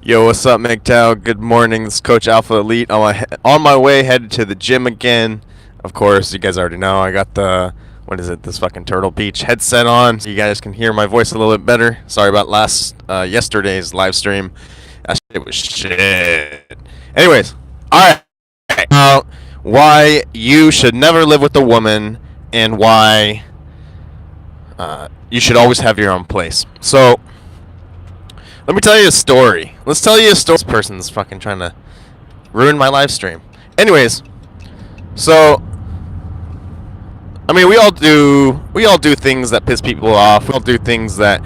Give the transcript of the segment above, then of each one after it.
Yo, what's up, MGTOW? Good morning. This is Coach Alpha Elite on my way headed to the gym again. Of course, you guys already know I got the this fucking Turtle Beach headset on, so you guys can hear my voice a little bit better. Sorry about yesterday's live stream. That shit was shit. Anyways, all right. Why you should never live with a woman and why you should always have your own place. So let me tell you a story. Let's tell you a story. This person's fucking trying to ruin my live stream. Anyways, so I mean, we all do things that piss people off. We all do things that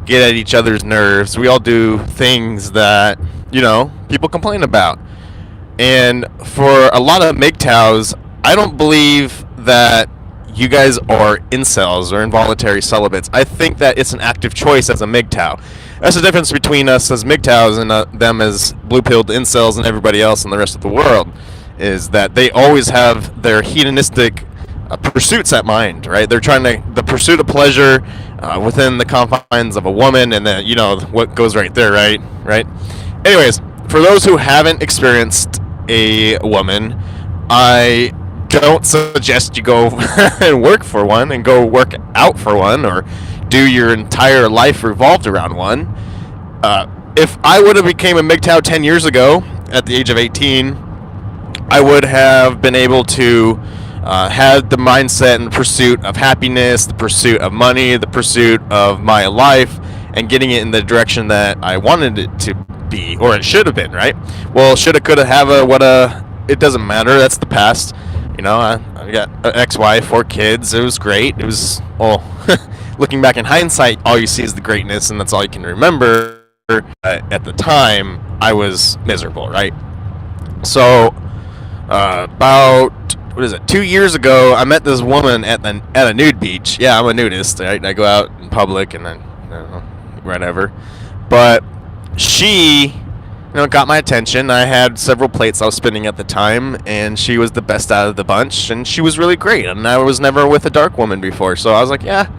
get at each other's nerves. We all do things that, people complain about. And for a lot of MGTOWs, I don't believe that you guys are incels or involuntary celibates. I think that it's an active choice as a MGTOW. That's the difference between us as MGTOWs and them as blue-pilled incels and everybody else in the rest of the world, is that they always have their hedonistic pursuits at mind, right? They're trying the pursuit of pleasure within the confines of a woman, and then, what goes right there, right? Anyways, for those who haven't experienced a woman, I don't suggest you go and work for one and go work out for one or do your entire life revolved around one. If I would have became a MGTOW 10 years ago at the age of 18, I would have been able to have the mindset and the pursuit of happiness, the pursuit of money, the pursuit of my life, and getting it in the direction that I wanted it to be, or it should have been, right? Well, shoulda, coulda, have it doesn't matter. That's the past. I got an ex-wife, 4 kids. It was great. It was, looking back in hindsight, all you see is the greatness, and that's all you can remember. At the time, I was miserable, right? So, about 2 years ago, I met this woman at a nude beach. Yeah, I'm a nudist. Right? I go out in public and then, whatever. But she, got my attention. I had several plates I was spinning at the time, and she was the best out of the bunch, and she was really great. And I was never with a dark woman before, so I was like, yeah,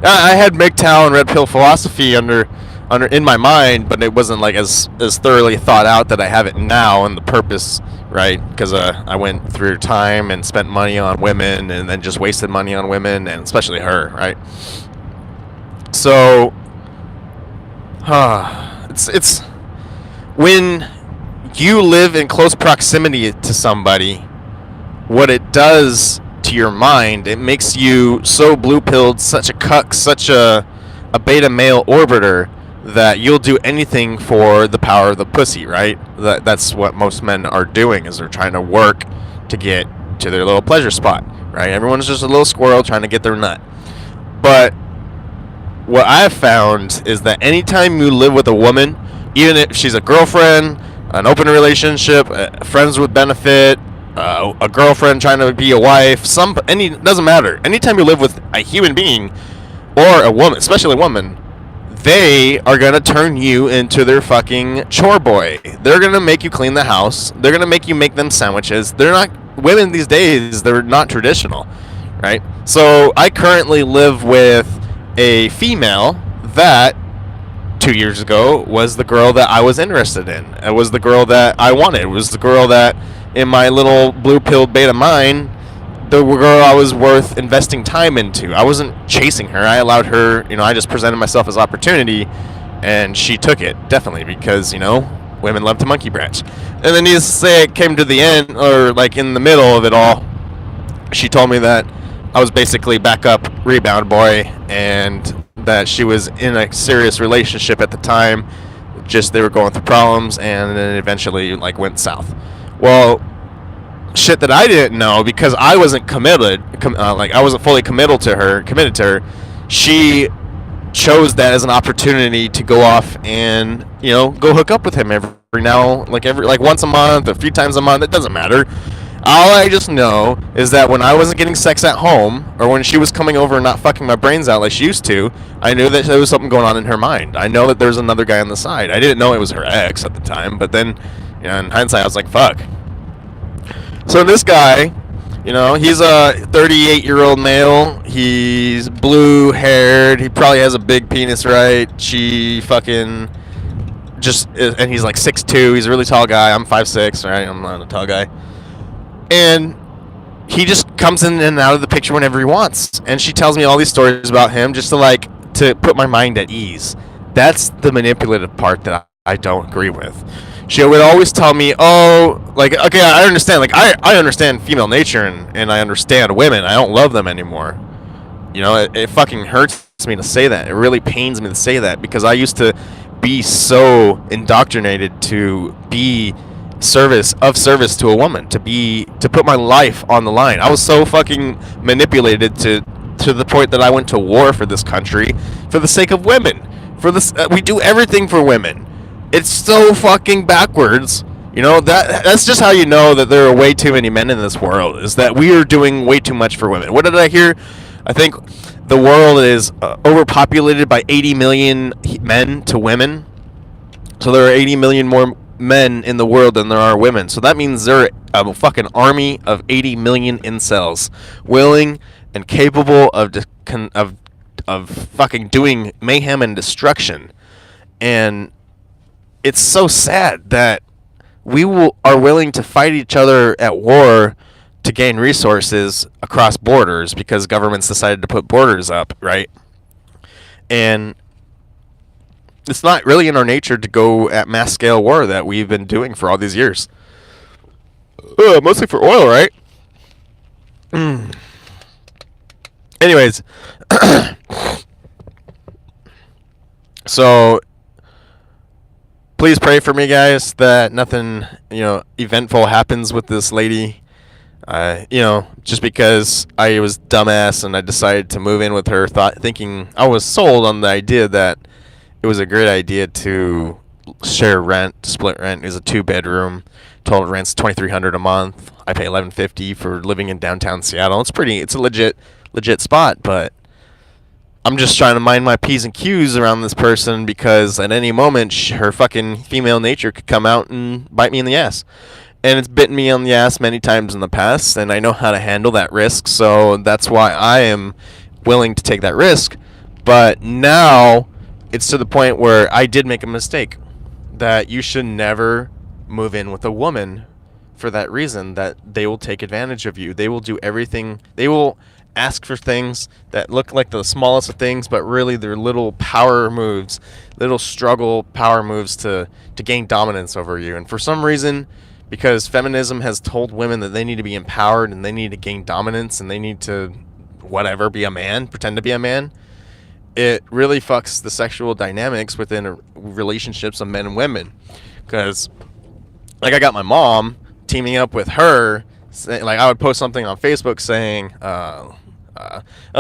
I had MGTOW and red pill philosophy in my mind, but it wasn't like as thoroughly thought out that I have it now, and the purpose, right? Because I went through time and spent money on women, and then just wasted money on women, and especially her, right? So, it's when you live in close proximity to somebody, what it does to your mind, it makes you so blue-pilled, such a cuck, such a beta male orbiter, that you'll do anything for the power of the pussy, right? That's what most men are doing, is they're trying to work to get to their little pleasure spot, right? Everyone's just a little squirrel trying to get their nut. But what I've found is that anytime you live with a woman, even if she's a girlfriend, an open relationship, friends with benefit, a girlfriend trying to be a wife, doesn't matter. Anytime you live with a human being or a woman, especially a woman, they are going to turn you into their fucking chore boy. They're going to make you clean the house. They're going to make you make them sandwiches. Women these days, they're not traditional, right? So I currently live with a female that 2 years ago was the girl that I was interested in. It was the girl that I wanted. It was the girl that, in my little blue-pilled beta mind, the girl I was worth investing time into. I wasn't chasing her. I allowed her, I just presented myself as opportunity, and she took it, definitely, because, women love to monkey branch. And then needless to say, it came to the end, or like in the middle of it all, she told me that I was basically backup rebound boy, and that she was in a serious relationship at the time. Just they were going through problems, and then eventually went south. Well, shit that I didn't know, because I wasn't committed, I wasn't fully committed to her. She chose that as an opportunity to go off and go hook up with him every once a month, a few times a month. It doesn't matter. All I just know is that when I wasn't getting sex at home, or when she was coming over and not fucking my brains out like she used to, I knew that there was something going on in her mind. I know that there's another guy on the side. I didn't know it was her ex at the time, but then, in hindsight, I was like, fuck. So this guy, he's a 38-year-old male. He's blue-haired. He probably has a big penis, right? She fucking and he's like 6'2". He's a really tall guy. I'm 5'6", right? I'm not a tall guy. And he just comes in and out of the picture whenever he wants. And she tells me all these stories about him just to put my mind at ease. That's the manipulative part that I don't agree with. She would always tell me, oh, like, okay, I understand. Like, I understand female nature and I understand women. I don't love them anymore. You know, it fucking hurts me to say that. It really pains me to say that because I used to be so indoctrinated to be service to a woman, to put my life on the line. I was so fucking manipulated to the point that I went to war for this country for the sake of women. For this, we do everything for women. It's so fucking backwards. You know, that's just how you know that there are way too many men in this world, is that we are doing way too much for women. What did I hear? I think the world is overpopulated by 80 million men to women. So there are 80 million more men in the world than there are women. So that means there are a fucking army of 80 million incels, willing and capable of fucking doing mayhem and destruction. And it's so sad that are willing to fight each other at war to gain resources across borders because governments decided to put borders up, right? And it's not really in our nature to go at mass scale war that we've been doing for all these years. Mostly for oil, right? Anyways, so please pray for me, guys, that nothing, eventful happens with this lady. Just because I was dumbass and I decided to move in with her, thinking I was sold on the idea that it was a great idea to share rent, split rent. It was a 2-bedroom. Total rent's $2,300 a month. I pay $1,150 for living in downtown Seattle. It's a legit spot, but I'm just trying to mind my P's and Q's around this person because at any moment her fucking female nature could come out and bite me in the ass. And it's bitten me on the ass many times in the past, and I know how to handle that risk, so that's why I am willing to take that risk. But now it's to the point where I did make a mistake, that you should never move in with a woman for that reason, that they will take advantage of you. They will do everything. They will ask for things that look like the smallest of things, but really they're little power moves, little struggle power moves to gain dominance over you. And for some reason, because feminism has told women that they need to be empowered and they need to gain dominance and they need to be a man, pretend to be a man, it really fucks the sexual dynamics within relationships of men and women. Because, like, I got my mom teaming up with her. Like, I would post something on Facebook saying,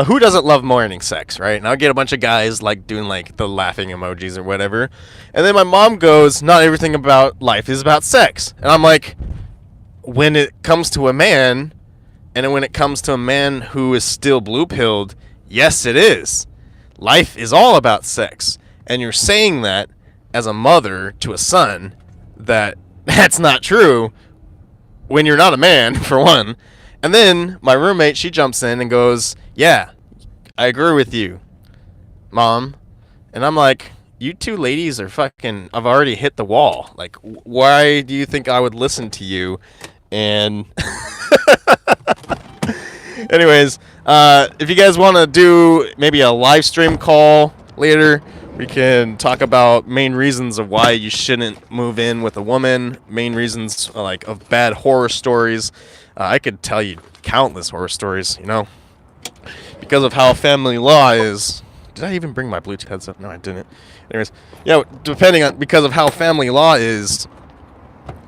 who doesn't love morning sex, right? And I'll get a bunch of guys, like, doing, like, the laughing emojis or whatever. And then my mom goes, not everything about life is about sex. And I'm like, when it comes to a man, and when it comes to a man who is still blue-pilled, yes, it is. Life is all about sex. And you're saying that as a mother to a son, that's not true when you're not a man, for one. And then my roommate, she jumps in and goes, yeah, I agree with you, Mom. And I'm like, you two ladies are fucking, I've already hit the wall. Like, why do you think I would listen to you? And anyways, if you guys want to do maybe a live stream call later, we can talk about main reasons of why you shouldn't move in with a woman, main reasons like of bad horror stories. I could tell you countless horror stories, because of how family law is. Did I even bring my Bluetooth headset? No, I didn't. Anyways, because of how family law is,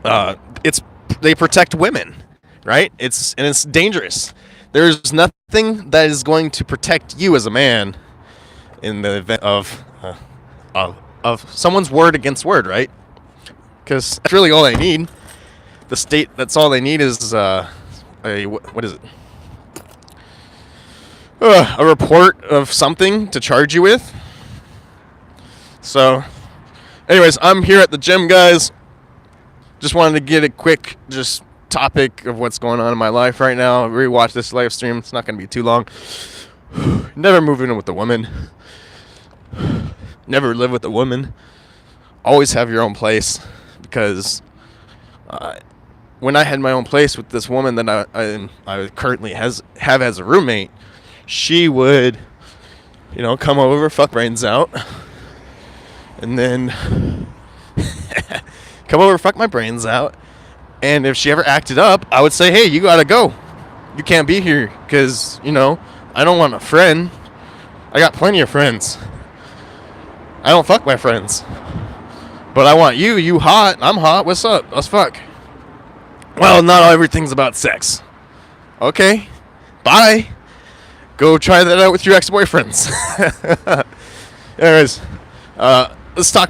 they protect women, right? It's dangerous. There's nothing that is going to protect you as a man in the event of someone's word against word, right? Because that's really all they need. The state, that's all they need is what is it? A report of something to charge you with. So, anyways, I'm here at the gym, guys. Just wanted to get a quick topic of what's going on in my life right now. Rewatch this live stream. It's not going to be too long. Never move in with a woman. Never live with a woman. always have your own place, because when I had my own place with this woman that I currently have as a roommate, she would, come over, fuck brains out, and then come over, fuck my brains out. And if she ever acted up, I would say, hey, you gotta go. You can't be here, because, I don't want a friend. I got plenty of friends. I don't fuck my friends. But I want you. You hot. I'm hot. What's up? Let's fuck. Well, not everything's about sex. Okay. Bye. Go try that out with your ex-boyfriends. Anyways, let's talk about